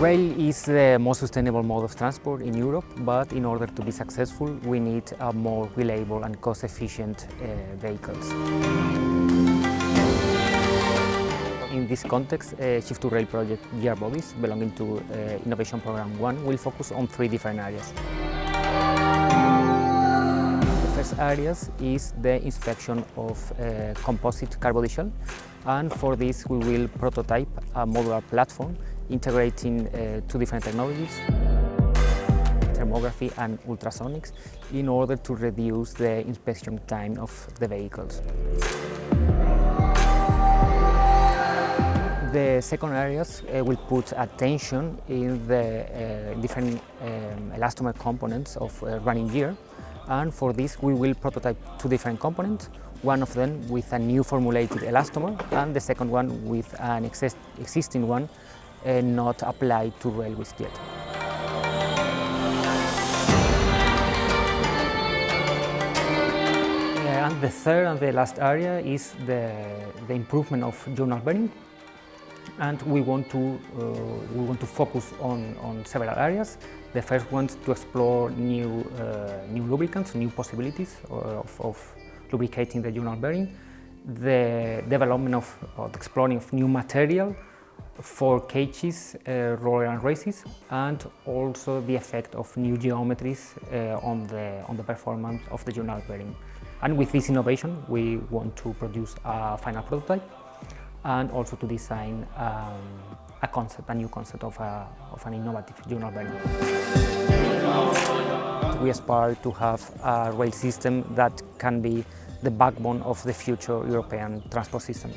Rail is the most sustainable mode of transport in Europe, but in order to be successful, we need a more reliable and cost-efficient vehicles. In this context, Shift2Rail project Gearbodies, belonging to Innovation Program 1, will focus on 3 different areas. The first area is the inspection of composite carbody shell, and for this we will prototype a modular platform integrating 2 different technologies, thermography and ultrasonics, in order to reduce the inspection time of the vehicles. The second areas will put attention in the different elastomer components of running gear, and for this we will prototype 2 different components, one of them with a new formulated elastomer and the second one with an existing one not applied to railways yet. And the third and the last area is the improvement of journal bearing. And we want to focus on several areas. The first one is to explore new lubricants, new possibilities of lubricating the journal bearing. The development of exploring of new material for cages, roller and races, and also the effect of new geometries on the performance of the journal bearing. And with this innovation, we want to produce a final prototype, and also to design a new concept of an innovative journal bearing. We aspire to have a rail system that can be the backbone of the future European transport system.